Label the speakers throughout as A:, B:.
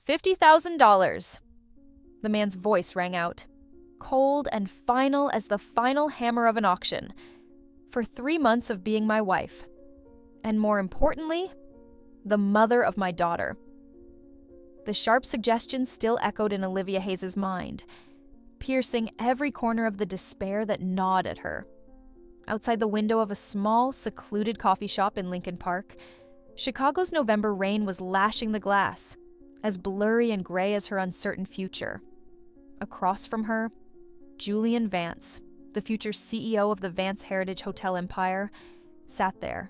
A: $50,000. The man's voice rang out, cold and final as the final hammer of an auction. For 3 months of being my wife. And more importantly, the mother of my daughter. The sharp suggestion still echoed in Olivia Hayes' mind, piercing every corner of the despair that gnawed at her. Outside the window of a small, secluded coffee shop in Lincoln Park, Chicago's November rain was lashing the glass, as blurry and gray as her uncertain future. Across from her, Julian Vance, the future CEO of the Vance Heritage Hotel Empire, sat there,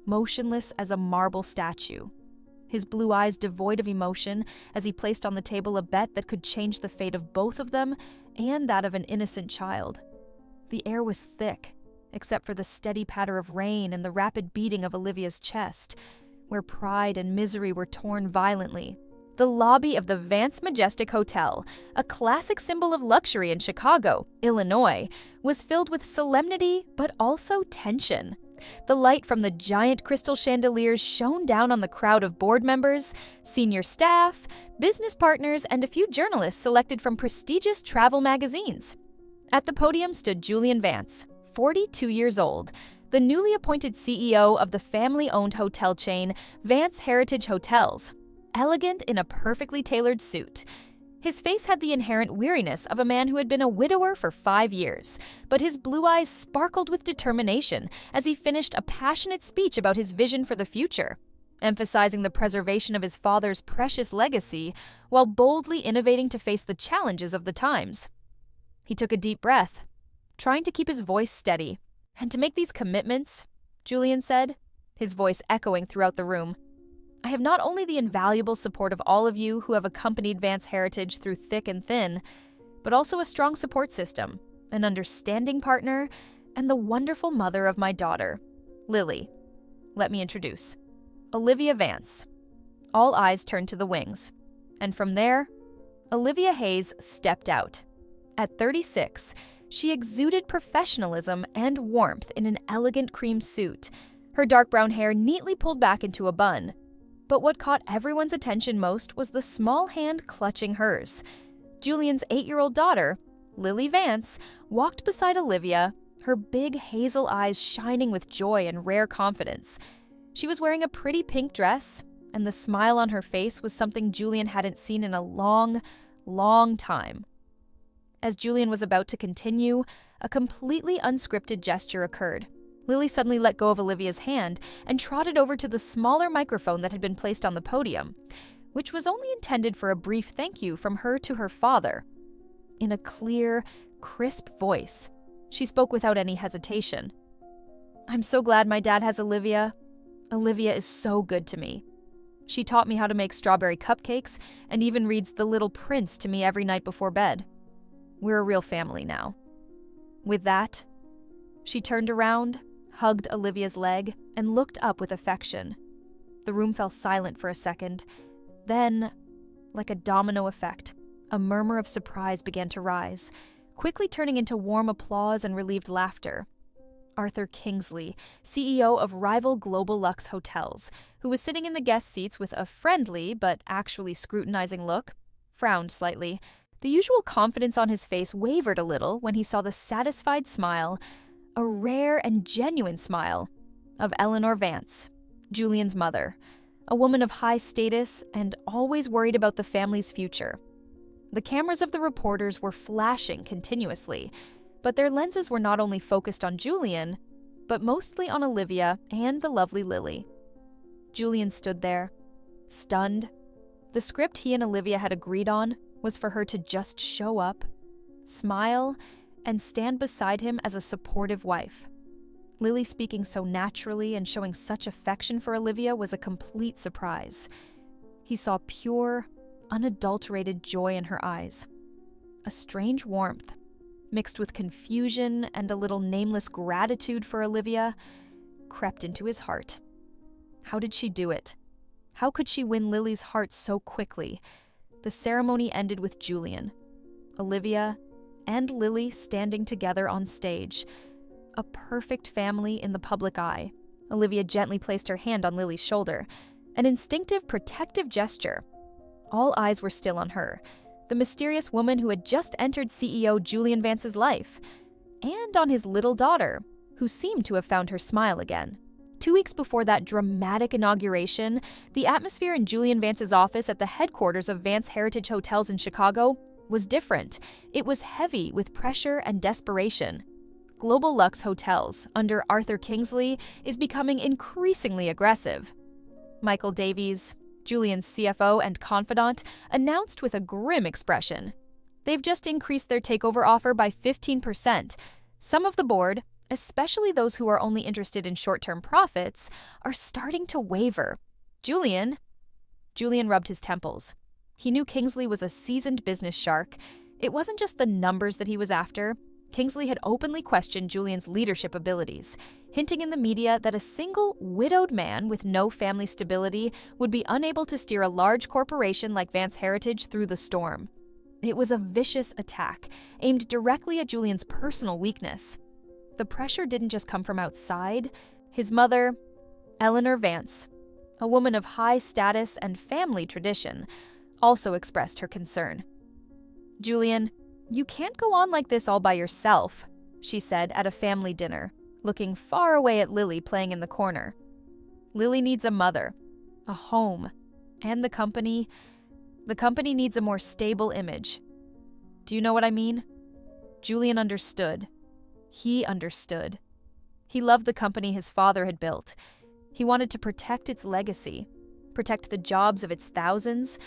A: motionless as a marble statue, his blue eyes devoid of emotion as he placed on the table a bet that could change the fate of both of them and that of an innocent child. The air was thick, except for the steady patter of rain and the rapid beating of Olivia's chest, where pride and misery were torn violently. The lobby of the Vance Majestic Hotel, a classic symbol of luxury in Chicago, Illinois, was filled with solemnity but also tension. The light from the giant crystal chandeliers shone down on the crowd of board members, senior staff, business partners, and a few journalists selected from prestigious travel magazines. At the podium stood Julian Vance, 42 years old, the newly appointed CEO of the family-owned hotel chain Vance Heritage Hotels, elegant in a perfectly tailored suit. His face had the inherent weariness of a man who had been a widower for 5 years, but his blue eyes sparkled with determination as he finished a passionate speech about his vision for the future, emphasizing the preservation of his father's precious legacy while boldly innovating to face the challenges of the times. He took a deep breath, trying to keep his voice steady. "And to make these commitments," Julian said, his voice echoing throughout the room, "I have not only the invaluable support of all of you who have accompanied Vance Heritage through thick and thin, but also a strong support system, an understanding partner, and the wonderful mother of my daughter, Lily. Let me introduce Olivia Vance." All eyes turned to the wings, and from there, Olivia Hayes stepped out. At 36, she exuded professionalism and warmth in an elegant cream suit, her dark brown hair neatly pulled back into a bun. But what caught everyone's attention most was the small hand clutching hers. Julian's 8-year-old daughter, Lily Vance, walked beside Olivia, her big hazel eyes shining with joy and rare confidence. She was wearing a pretty pink dress, and the smile on her face was something Julian hadn't seen in a long, long time. As Julian was about to continue, a completely unscripted gesture occurred. Lily suddenly let go of Olivia's hand and trotted over to the smaller microphone that had been placed on the podium, which was only intended for a brief thank you from her to her father. In a clear, crisp voice, she spoke without any hesitation. "I'm so glad my dad has Olivia. Olivia is so good to me. She taught me how to make strawberry cupcakes and even reads The Little Prince to me every night before bed. We're a real family now." With that, she turned around, hugged Olivia's leg, and looked up with affection. The room fell silent for a second. Then, like a domino effect, a murmur of surprise began to rise, quickly turning into warm applause and relieved laughter. Arthur Kingsley, CEO of rival Global Lux Hotels, who was sitting in the guest seats with a friendly but actually scrutinizing look, frowned slightly. The usual confidence on his face wavered a little when he saw the satisfied smile, a rare and genuine smile, of Eleanor Vance, Julian's mother, a woman of high status and always worried about the family's future. The cameras of the reporters were flashing continuously, but their lenses were not only focused on Julian, but mostly on Olivia and the lovely Lily. Julian stood there, stunned. The script he and Olivia had agreed on was for her to just show up, smile, and stand beside him as a supportive wife. Lily speaking so naturally and showing such affection for Olivia was a complete surprise. He saw pure, unadulterated joy in her eyes. A strange warmth, mixed with confusion and a little nameless gratitude for Olivia, crept into his heart. How did she do it? How could she win Lily's heart so quickly? The ceremony ended with Julian, Olivia, and Lily standing together on stage. A perfect family in the public eye. Olivia gently placed her hand on Lily's shoulder, an instinctive protective gesture. All eyes were still on her, the mysterious woman who had just entered CEO Julian Vance's life, and on his little daughter, who seemed to have found her smile again. 2 weeks before that dramatic inauguration, the atmosphere in Julian Vance's office at the headquarters of Vance Heritage Hotels in Chicago was different. It was heavy with pressure and desperation. Global Lux Hotels, under Arthur Kingsley, is becoming increasingly aggressive. Michael Davies, Julian's CFO and confidant, announced with a grim expression. They've just increased their takeover offer by 15%. Some of the board, especially those who are only interested in short-term profits, are starting to waver. Julian rubbed his temples. He knew Kingsley was a seasoned business shark. It wasn't just the numbers that he was after. Kingsley had openly questioned Julian's leadership abilities, hinting in the media that a single, widowed man with no family stability would be unable to steer a large corporation like Vance Heritage through the storm. It was a vicious attack, aimed directly at Julian's personal weakness. The pressure didn't just come from outside. His mother, Eleanor Vance, a woman of high status and family tradition, also expressed her concern. "Julian, you can't go on like this all by yourself," she said at a family dinner, looking far away at Lily playing in the corner. "Lily needs a mother, a home, and the company needs a more stable image. Do you know what I mean?" Julian understood. He understood. He loved the company his father had built. He wanted to protect its legacy, protect the jobs of its thousands,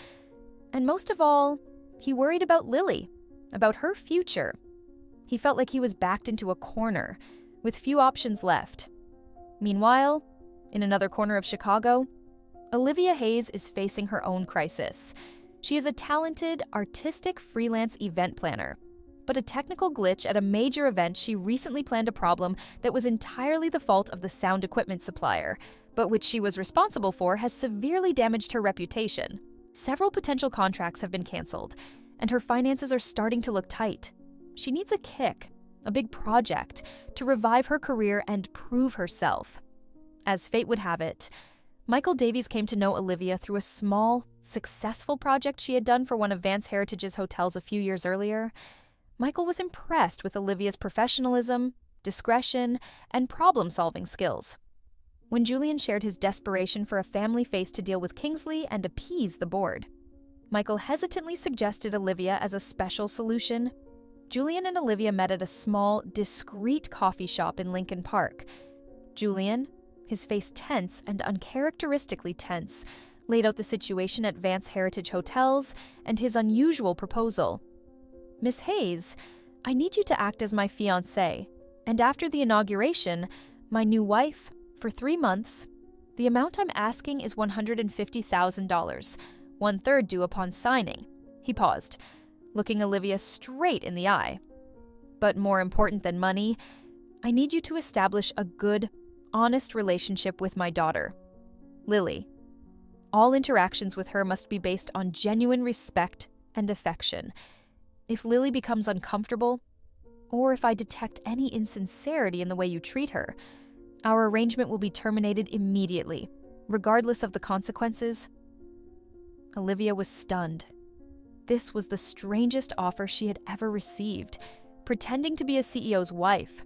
A: and most of all, he worried about Lily, about her future. He felt like he was backed into a corner, with few options left. Meanwhile, in another corner of Chicago, Olivia Hayes is facing her own crisis. She is a talented, artistic freelance event planner. But a technical glitch at a major event she recently planned a problem that was entirely the fault of the sound equipment supplier, but which she was responsible for has severely damaged her reputation. Several potential contracts have been canceled, and her finances are starting to look tight. She needs a kick, a big project, to revive her career and prove herself. As fate would have it, Michael Davies came to know Olivia through a small, successful project she had done for one of Vance Heritage's hotels a few years earlier. Michael was impressed with Olivia's professionalism, discretion, and problem-solving skills. When Julian shared his desperation for a family face to deal with Kingsley and appease the board, Michael hesitantly suggested Olivia as a special solution. Julian and Olivia met at a small, discreet coffee shop in Lincoln Park. Julian, his face tense and uncharacteristically tense, laid out the situation at Vance Heritage Hotels and his unusual proposal. "Miss Hayes, I need you to act as my fiancée, and after the inauguration, my new wife, for 3 months. The amount I'm asking is $150,000, 1/3 due upon signing." He paused, looking Olivia straight in the eye. "But more important than money, I need you to establish a good, honest relationship with my daughter, Lily. All interactions with her must be based on genuine respect and affection. If Lily becomes uncomfortable, or if I detect any insincerity in the way you treat her, our arrangement will be terminated immediately, regardless of the consequences." Olivia was stunned. This was the strangest offer she had ever received, pretending to be a CEO's wife.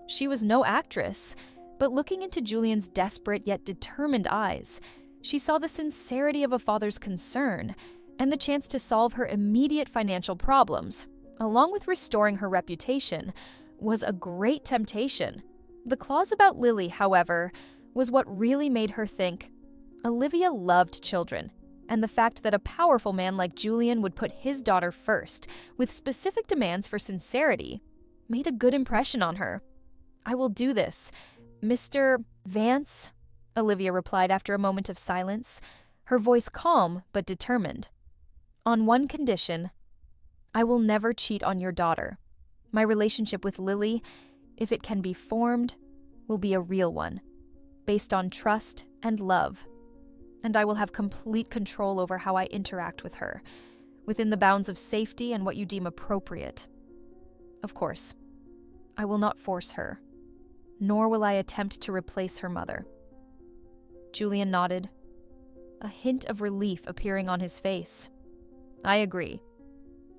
A: She was no actress, but looking into Julian's desperate yet determined eyes, she saw the sincerity of a father's concern and the chance to solve her immediate financial problems, along with restoring her reputation, was a great temptation. The clause about Lily, however, was what really made her think. Olivia loved children, and the fact that a powerful man like Julian would put his daughter first, with specific demands for sincerity, made a good impression on her. "I will do this, Mr. Vance," Olivia replied after a moment of silence, her voice calm but determined. "On one condition, I will never cheat on your daughter. My relationship with Lily, if it can be formed, will be a real one, based on trust and love. And I will have complete control over how I interact with her, within the bounds of safety and what you deem appropriate. Of course, I will not force her, nor will I attempt to replace her mother." Julian nodded, a hint of relief appearing on his face. I agree.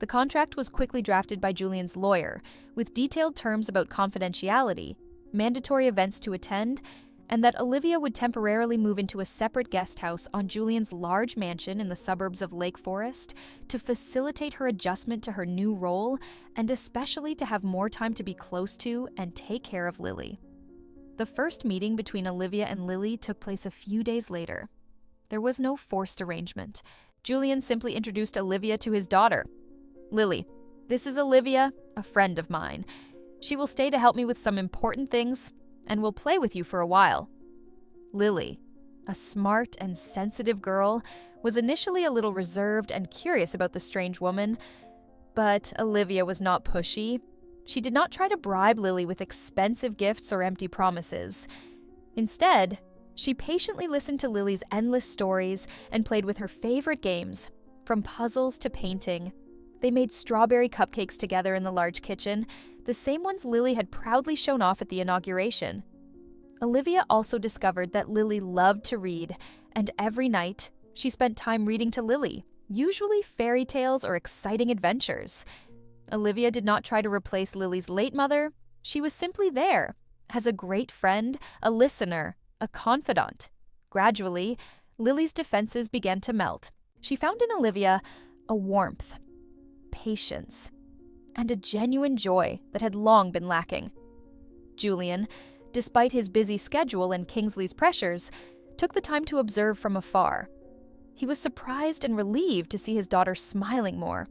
A: The contract was quickly drafted by Julian's lawyer, with detailed terms about confidentiality, mandatory events to attend, and that Olivia would temporarily move into a separate guest house on Julian's large mansion in the suburbs of Lake Forest to facilitate her adjustment to her new role and especially to have more time to be close to and take care of Lily. The first meeting between Olivia and Lily took place a few days later. There was no forced arrangement. Julian simply introduced Olivia to his daughter. Lily, this is Olivia, a friend of mine. She will stay to help me with some important things and will play with you for a while. Lily, a smart and sensitive girl, was initially a little reserved and curious about the strange woman, but Olivia was not pushy. She did not try to bribe Lily with expensive gifts or empty promises. Instead, she patiently listened to Lily's endless stories and played with her favorite games, from puzzles to painting. They made strawberry cupcakes together in the large kitchen, the same ones Lily had proudly shown off at the inauguration. Olivia also discovered that Lily loved to read, and every night she spent time reading to Lily, usually fairy tales or exciting adventures. Olivia did not try to replace Lily's late mother. She was simply there, as a great friend, a listener, a confidant. Gradually, Lily's defenses began to melt. She found in Olivia a warmth, patience, and a genuine joy that had long been lacking. Julian, despite his busy schedule and Kingsley's pressures, took the time to observe from afar. He was surprised and relieved to see his daughter smiling more,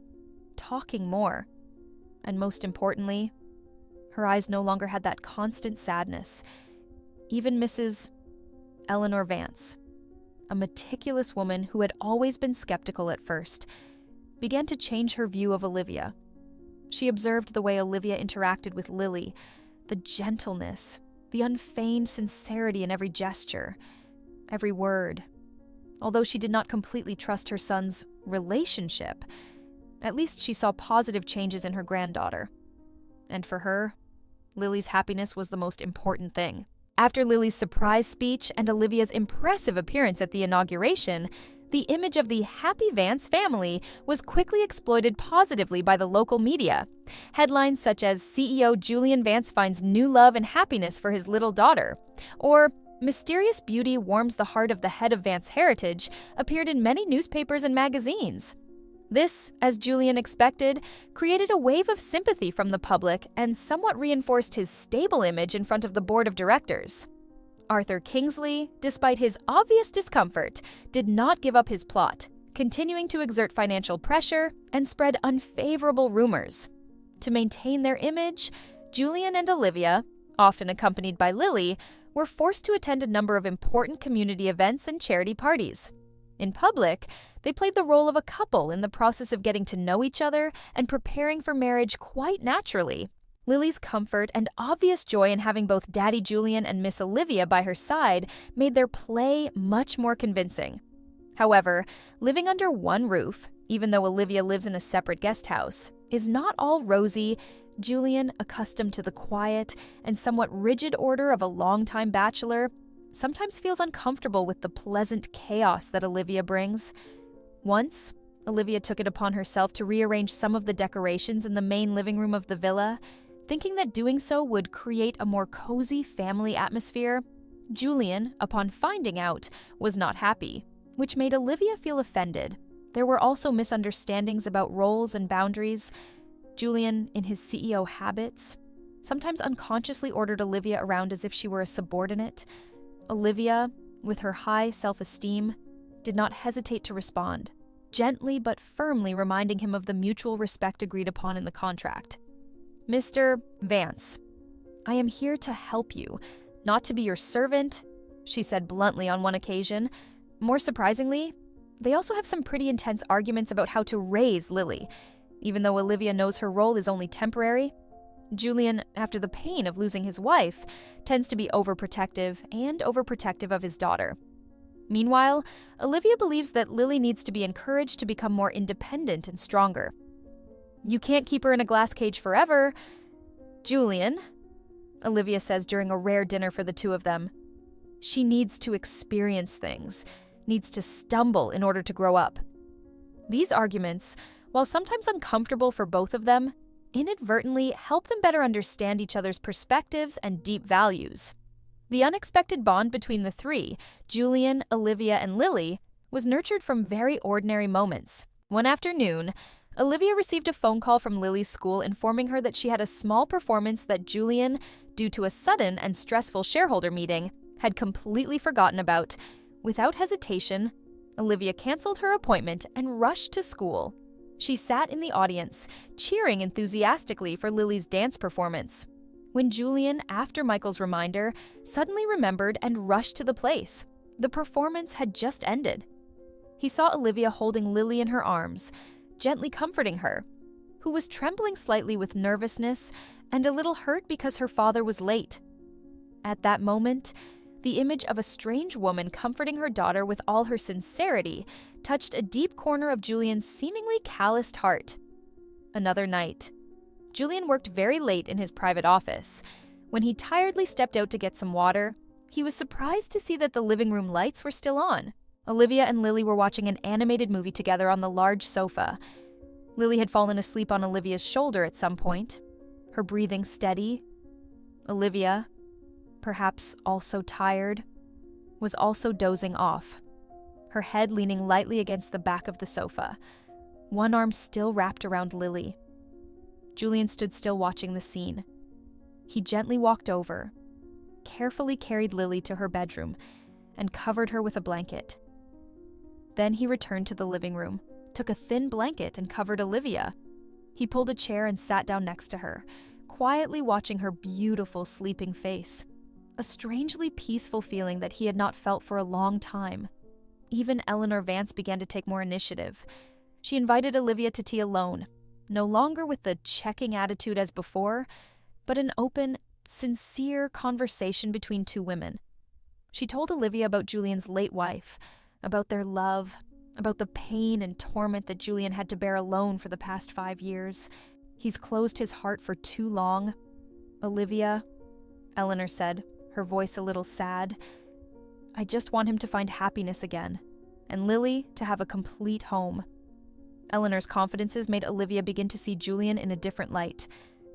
A: talking more, and most importantly, her eyes no longer had that constant sadness. Even Mrs. Eleanor Vance, a meticulous woman who had always been skeptical at first, began to change her view of Olivia. She observed the way Olivia interacted with Lily, the gentleness, the unfeigned sincerity in every gesture, every word. Although she did not completely trust her son's relationship, at least she saw positive changes in her granddaughter. And for her, Lily's happiness was the most important thing. After Lily's surprise speech and Olivia's impressive appearance at the inauguration, the image of the happy Vance family was quickly exploited positively by the local media. Headlines such as CEO Julian Vance finds new love and happiness for his little daughter, or Mysterious Beauty warms the heart of the head of Vance heritage appeared in many newspapers and magazines. This, as Julian expected, created a wave of sympathy from the public and somewhat reinforced his stable image in front of the board of directors. Arthur Kingsley, despite his obvious discomfort, did not give up his plot, continuing to exert financial pressure and spread unfavorable rumors. To maintain their image, Julian and Olivia, often accompanied by Lily, were forced to attend a number of important community events and charity parties. In public, they played the role of a couple in the process of getting to know each other and preparing for marriage quite naturally. Lily's comfort and obvious joy in having both Daddy Julian and Miss Olivia by her side made their play much more convincing. However, living under one roof, even though Olivia lives in a separate guest house, is not all rosy. Julian, accustomed to the quiet and somewhat rigid order of a longtime bachelor, sometimes feels uncomfortable with the pleasant chaos that Olivia brings. Once, Olivia took it upon herself to rearrange some of the decorations in the main living room of the villa, thinking that doing so would create a more cozy family atmosphere. Julian, upon finding out, was not happy, which made Olivia feel offended. There were also misunderstandings about roles and boundaries. Julian, in his CEO habits, sometimes unconsciously ordered Olivia around as if she were a subordinate. Olivia, with her high self-esteem, did not hesitate to respond, gently but firmly reminding him of the mutual respect agreed upon in the contract. "Mr. Vance, I am here to help you, not to be your servant," she said bluntly on one occasion. More surprisingly, they also have some pretty intense arguments about how to raise Lily. Even though Olivia knows her role is only temporary, Julian, after the pain of losing his wife, tends to be overprotective of his daughter. Meanwhile, Olivia believes that Lily needs to be encouraged to become more independent and stronger. "You can't keep her in a glass cage forever, Julian," Olivia says during a rare dinner for the two of them. "She needs to experience things, needs to stumble in order to grow up." These arguments, while sometimes uncomfortable for both of them, inadvertently help them better understand each other's perspectives and deep values. The unexpected bond between the three, Julian, Olivia, and Lily, was nurtured from very ordinary moments. One afternoon, Olivia received a phone call from Lily's school informing her that she had a small performance that Julian, due to a sudden and stressful shareholder meeting, had completely forgotten about. Without hesitation, Olivia canceled her appointment and rushed to school. She sat in the audience, cheering enthusiastically for Lily's dance performance. When Julian, after Michael's reminder, suddenly remembered and rushed to the place, the performance had just ended. He saw Olivia holding Lily in her arms, gently comforting her, who was trembling slightly with nervousness and a little hurt because her father was late. At that moment, the image of a strange woman comforting her daughter with all her sincerity touched a deep corner of Julian's seemingly calloused heart. Another night. Julian worked very late in his private office. When he tiredly stepped out to get some water, he was surprised to see that the living room lights were still on. Olivia and Lily were watching an animated movie together on the large sofa. Lily had fallen asleep on Olivia's shoulder at some point, her breathing steady. Olivia, perhaps also tired, was also dozing off, her head leaning lightly against the back of the sofa, one arm still wrapped around Lily. Julian stood still watching the scene. He gently walked over, carefully carried Lily to her bedroom, and covered her with a blanket. Then he returned to the living room, took a thin blanket and covered Olivia. He pulled a chair and sat down next to her, quietly watching her beautiful sleeping face. A strangely peaceful feeling that he had not felt for a long time. Even Eleanor Vance began to take more initiative. She invited Olivia to tea alone, no longer with the checking attitude as before, but an open, sincere conversation between two women. She told Olivia about Julian's late wife, about their love, about the pain and torment that Julian had to bear alone for the past 5 years. He's closed his heart for too long. Olivia, Eleanor said, her voice a little sad, I just want him to find happiness again, and Lily to have a complete home. Eleanor's confidences made Olivia begin to see Julian in a different light,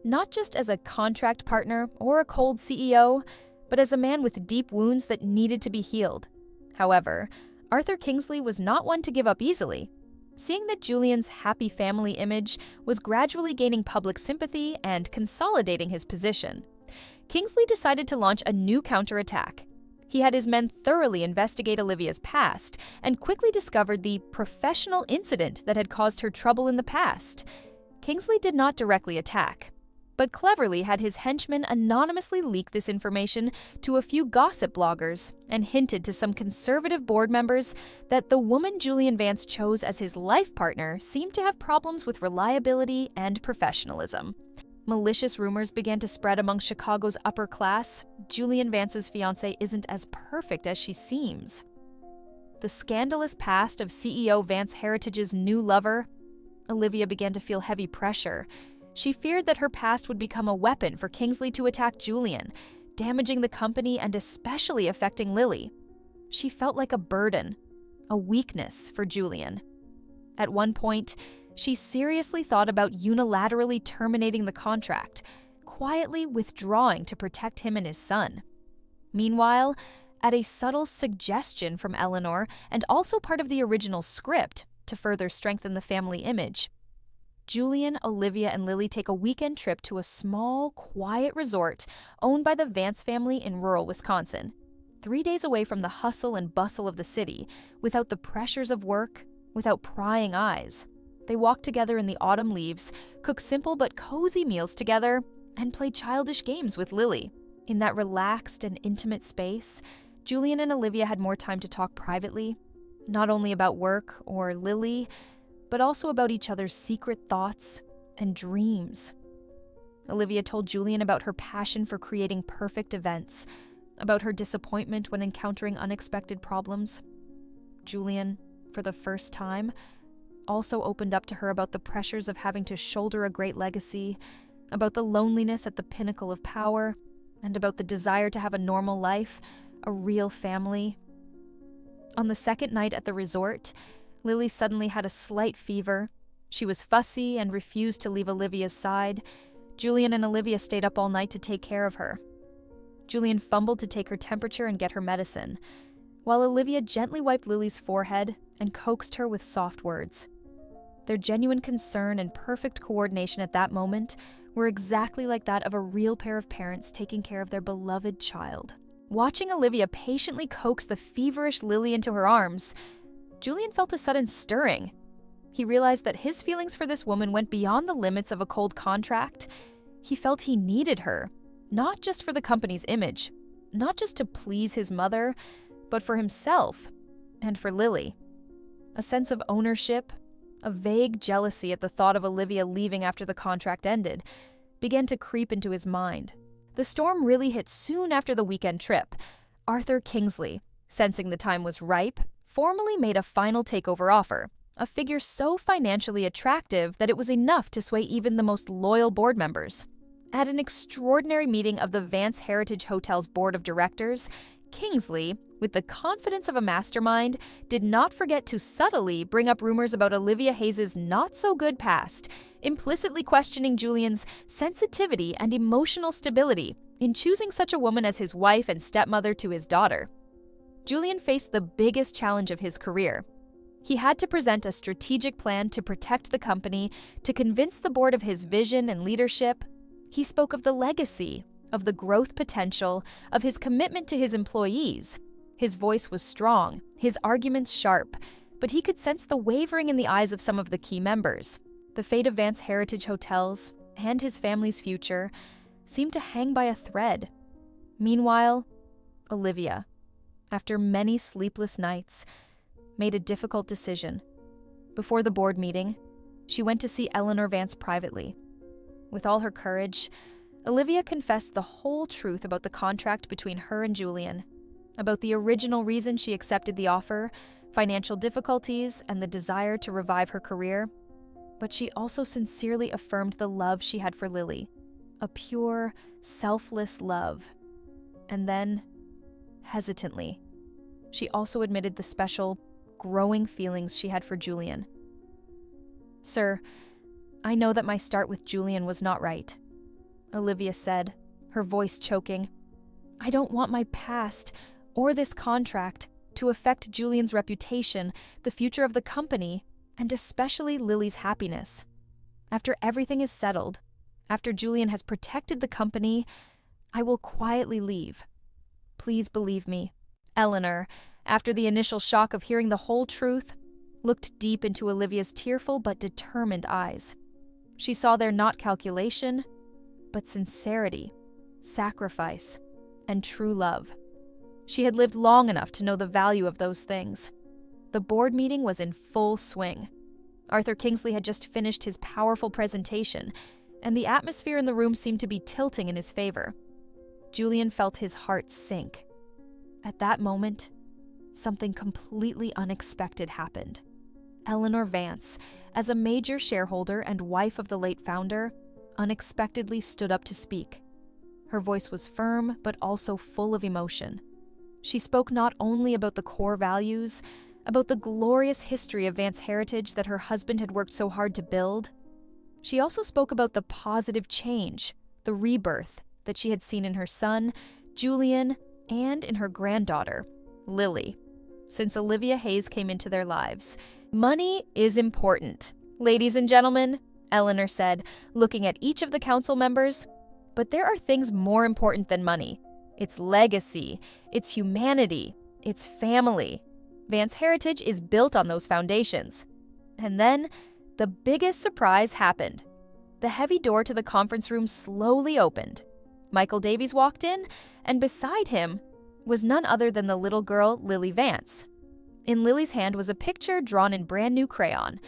A: not just as a contract partner or a cold CEO, but as a man with deep wounds that needed to be healed. However, Arthur Kingsley was not one to give up easily. Seeing that Julian's happy family image was gradually gaining public sympathy and consolidating his position, Kingsley decided to launch a new counterattack. He had his men thoroughly investigate Olivia's past and quickly discovered the professional incident that had caused her trouble in the past. Kingsley did not directly attack, but cleverly had his henchmen anonymously leak this information to a few gossip bloggers and hinted to some conservative board members that the woman Julian Vance chose as his life partner seemed to have problems with reliability and professionalism. Malicious rumors began to spread among Chicago's upper class. Julian Vance's fiancée isn't as perfect as she seems. The scandalous past of CEO Vance Heritage's new lover, Olivia began to feel heavy pressure. She feared that her past would become a weapon for Kingsley to attack Julian, damaging the company and especially affecting Lily. She felt like a burden, a weakness for Julian. At one point, she seriously thought about unilaterally terminating the contract, quietly withdrawing to protect him and his son. Meanwhile, at a subtle suggestion from Eleanor, and also part of the original script to further strengthen the family image, Julian, Olivia, and Lily take a weekend trip to a small, quiet resort owned by the Vance family in rural Wisconsin. 3 days away from the hustle and bustle of the city, without the pressures of work, without prying eyes. They walk together in the autumn leaves, cook simple but cozy meals together, and play childish games with Lily. In that relaxed and intimate space, Julian and Olivia had more time to talk privately, not only about work or Lily, but also about each other's secret thoughts and dreams. Olivia told Julian about her passion for creating perfect events, about her disappointment when encountering unexpected problems. Julian, for the first time, also opened up to her about the pressures of having to shoulder a great legacy, about the loneliness at the pinnacle of power, and about the desire to have a normal life, a real family. On the second night at the resort, Lily suddenly had a slight fever. She was fussy and refused to leave Olivia's side. Julian and Olivia stayed up all night to take care of her. Julian fumbled to take her temperature and get her medicine, while Olivia gently wiped Lily's forehead and coaxed her with soft words. Their genuine concern and perfect coordination at that moment were exactly like that of a real pair of parents taking care of their beloved child. Watching Olivia patiently coax the feverish Lily into her arms, Julian felt a sudden stirring. He realized that his feelings for this woman went beyond the limits of a cold contract. He felt he needed her, not just for the company's image, not just to please his mother, but for himself and for Lily. A sense of ownership, a vague jealousy at the thought of Olivia leaving after the contract ended, began to creep into his mind. The storm really hit soon after the weekend trip. Arthur Kingsley, sensing the time was ripe, formally made a final takeover offer, a figure so financially attractive that it was enough to sway even the most loyal board members. At an extraordinary meeting of the Vance Heritage Hotel's board of directors, Kingsley, with the confidence of a mastermind, did not forget to subtly bring up rumors about Olivia Hayes' not-so-good past, implicitly questioning Julian's sensitivity and emotional stability in choosing such a woman as his wife and stepmother to his daughter. Julian faced the biggest challenge of his career. He had to present a strategic plan to protect the company, to convince the board of his vision and leadership. He spoke of the legacy, of the growth potential, of his commitment to his employees. His voice was strong, his arguments sharp, but he could sense the wavering in the eyes of some of the key members. The fate of Vance Heritage Hotels and his family's future seemed to hang by a thread. Meanwhile, Olivia, after many sleepless nights, made a difficult decision. Before the board meeting, she went to see Eleanor Vance privately. With all her courage, Olivia confessed the whole truth about the contract between her and Julian, about the original reason she accepted the offer, financial difficulties, and the desire to revive her career. But she also sincerely affirmed the love she had for Lily, a pure, selfless love. And then, hesitantly, she also admitted the special, growing feelings she had for Julian. "Sir, I know that my start with Julian was not right," Olivia said, her voice choking. "I don't want my past, or this contract, to affect Julian's reputation, the future of the company, and especially Lily's happiness. After everything is settled, after Julian has protected the company, I will quietly leave. Please believe me." Eleanor, after the initial shock of hearing the whole truth, looked deep into Olivia's tearful but determined eyes. She saw there not calculation, but sincerity, sacrifice, and true love. She had lived long enough to know the value of those things. The board meeting was in full swing. Arthur Kingsley had just finished his powerful presentation, and the atmosphere in the room seemed to be tilting in his favor. Julian felt his heart sink. At that moment, something completely unexpected happened. Eleanor Vance, as a major shareholder and wife of the late founder, unexpectedly stood up to speak. Her voice was firm, but also full of emotion. She spoke not only about the core values, about the glorious history of Vance Heritage that her husband had worked so hard to build. She also spoke about the positive change, the rebirth that she had seen in her son, Julian, and in her granddaughter, Lily, since Olivia Hayes came into their lives. "Money is important, ladies and gentlemen," Eleanor said, looking at each of the council members. "But there are things more important than money. It's legacy, it's humanity, it's family. Vance Heritage is built on those foundations." And then, the biggest surprise happened. The heavy door to the conference room slowly opened. Michael Davies walked in, and beside him was none other than the little girl, Lily Vance. In Lily's hand was a picture drawn in brand new crayon.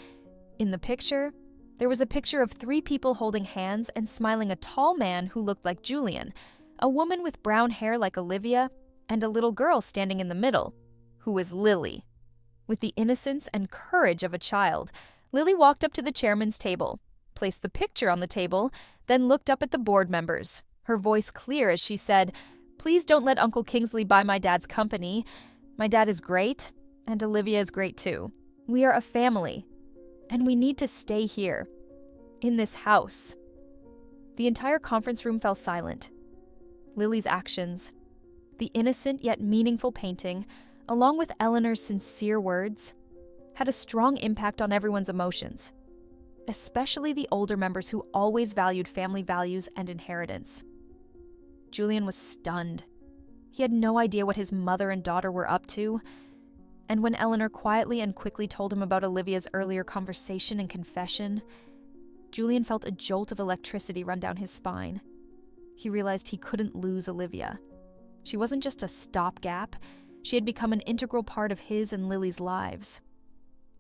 A: In the picture, there was a picture of 3 people holding hands and smiling: a tall man who looked like Julian, a woman with brown hair like Olivia, and a little girl standing in the middle, who was Lily. With the innocence and courage of a child, Lily walked up to the chairman's table, placed the picture on the table, then looked up at the board members, her voice clear as she said, "Please don't let Uncle Kingsley buy my dad's company. My dad is great, and Olivia is great too. We are a family, and we need to stay here, in this house." The entire conference room fell silent. Lily's actions, the innocent yet meaningful painting, along with Eleanor's sincere words, had a strong impact on everyone's emotions, especially the older members who always valued family values and inheritance. Julian was stunned. He had no idea what his mother and daughter were up to, and when Eleanor quietly and quickly told him about Olivia's earlier conversation and confession, Julian felt a jolt of electricity run down his spine. He realized he couldn't lose Olivia. She wasn't just a stopgap, she had become an integral part of his and Lily's lives.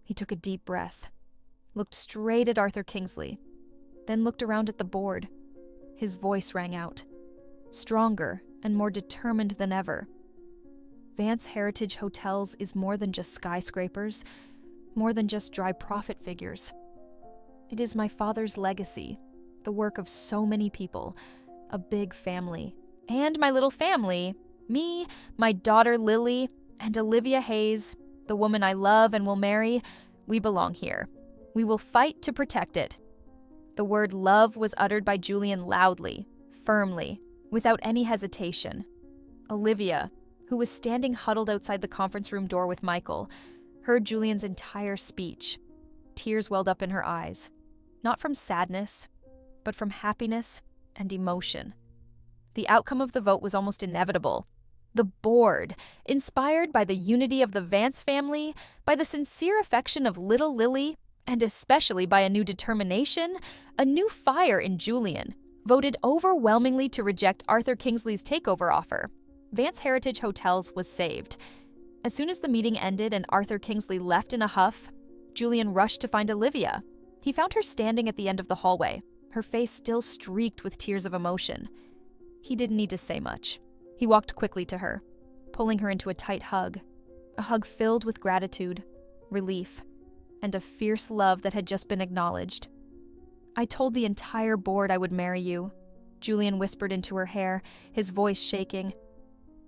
A: He took a deep breath, looked straight at Arthur Kingsley, then looked around at the board. His voice rang out, stronger and more determined than ever. Vance Heritage Hotels is more than just skyscrapers, more than just dry profit figures. It is my father's legacy, the work of so many people, a big family. And my little family, me, my daughter Lily, and Olivia Hayes, the woman I love and will marry, we belong here. We will fight to protect it. The word love was uttered by Julian loudly, firmly, without any hesitation. Olivia, who was standing huddled outside the conference room door with Michael, heard Julian's entire speech. Tears welled up in her eyes, not from sadness, but from happiness and emotion. The outcome of the vote was almost inevitable. The board, inspired by the unity of the Vance family, by the sincere affection of little Lily, and especially by a new determination, a new fire in Julian, voted overwhelmingly to reject Arthur Kingsley's takeover offer. Vance Heritage Hotels was saved. As soon as the meeting ended and Arthur Kingsley left in a huff, Julian rushed to find Olivia. He found her standing at the end of the hallway, her face still streaked with tears of emotion. He didn't need to say much. He walked quickly to her, pulling her into a tight hug, a hug filled with gratitude, relief, and a fierce love that had just been acknowledged. "I told the entire board I would marry you," Julian whispered into her hair, his voice shaking.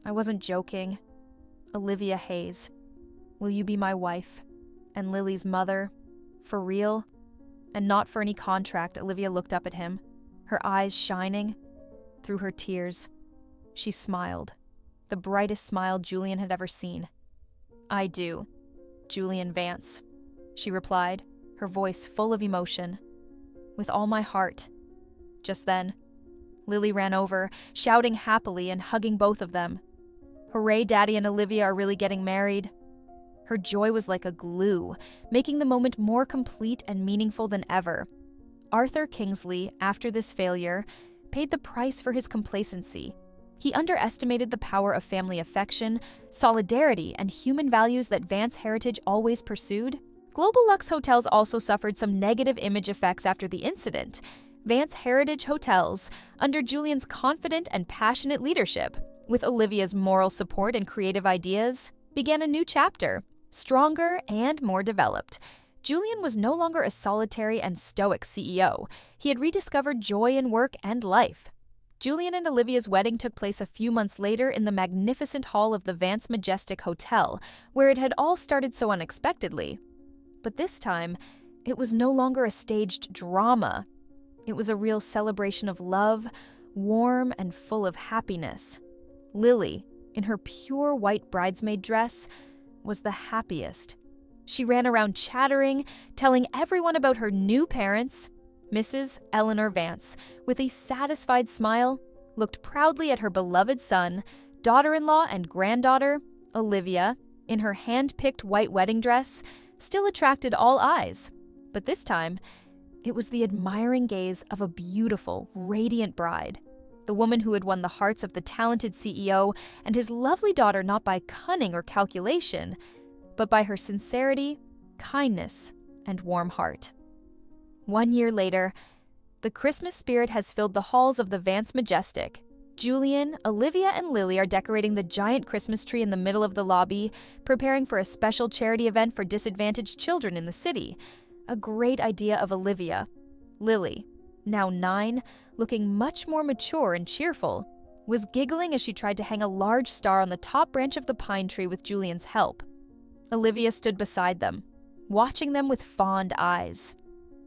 A: "I wasn't joking. Olivia Hayes, will you be my wife and Lily's mother, for real?" And not for any contract, Olivia looked up at him, her eyes shining. Through her tears, she smiled, the brightest smile Julian had ever seen. "I do, Julian Vance," she replied, her voice full of emotion. "With all my heart." Just then, Lily ran over, shouting happily and hugging both of them. "Hooray, Daddy and Olivia are really getting married." Her joy was like a glue, making the moment more complete and meaningful than ever. Arthur Kingsley, after this failure, paid the price for his complacency. He underestimated the power of family affection, solidarity, and human values that Vance Heritage always pursued. Global Lux Hotels also suffered some negative image effects after the incident. Vance Heritage Hotels, under Julian's confident and passionate leadership, with Olivia's moral support and creative ideas, began a new chapter, stronger and more developed. Julian was no longer a solitary and stoic CEO. He had rediscovered joy in work and life. Julian and Olivia's wedding took place a few months later in the magnificent hall of the Vance Majestic Hotel, where it had all started so unexpectedly. But this time, it was no longer a staged drama. It was a real celebration of love, warm and full of happiness. Lily, in her pure white bridesmaid dress, was the happiest. She ran around chattering, telling everyone about her new parents. Mrs. Eleanor Vance, with a satisfied smile, looked proudly at her beloved son, daughter-in-law and granddaughter, Olivia, in her hand-picked white wedding dress, still attracted all eyes. But this time, it was the admiring gaze of a beautiful, radiant bride, the woman who had won the hearts of the talented CEO and his lovely daughter not by cunning or calculation, but by her sincerity, kindness, and warm heart. 1 year later, the Christmas spirit has filled the halls of the Vance Majestic. Julian, Olivia, and Lily are decorating the giant Christmas tree in the middle of the lobby, preparing for a special charity event for disadvantaged children in the city. A great idea of Olivia. Lily, now 9, looking much more mature and cheerful, was giggling as she tried to hang a large star on the top branch of the pine tree with Julian's help. Olivia stood beside them, watching them with fond eyes.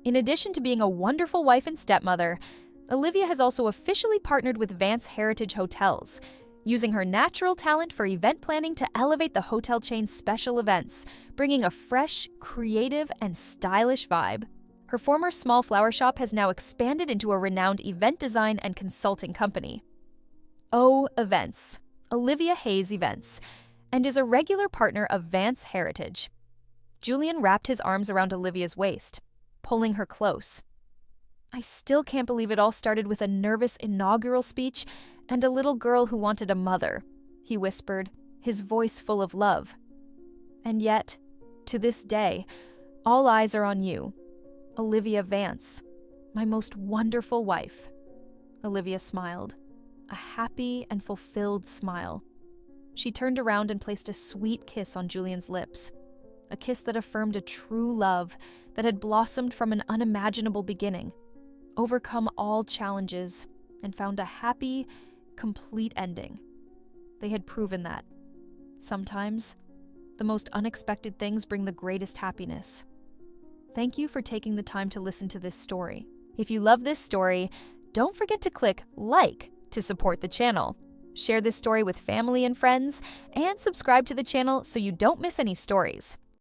A: In addition to being a wonderful wife and stepmother, Olivia has also officially partnered with Vance Heritage Hotels, using her natural talent for event planning to elevate the hotel chain's special events, bringing a fresh, creative, and stylish vibe. Her former small flower shop has now expanded into a renowned event design and consulting company. O Events, Olivia Hayes Events, and is a regular partner of Vance Heritage. Julian wrapped his arms around Olivia's waist, pulling her close. "I still can't believe it all started with a nervous inaugural speech and a little girl who wanted a mother," he whispered, his voice full of love. "And yet, to this day, all eyes are on you, Olivia Vance, my most wonderful wife." Olivia smiled, a happy and fulfilled smile. She turned around and placed a sweet kiss on Julian's lips, a kiss that affirmed a true love that had blossomed from an unimaginable beginning, overcome all challenges, and found a happy, complete ending. They had proven that. Sometimes, the most unexpected things bring the greatest happiness. Thank you for taking the time to listen to this story. If you love this story, don't forget to click like to support the channel. Share this story with family and friends, and subscribe to the channel so you don't miss any stories.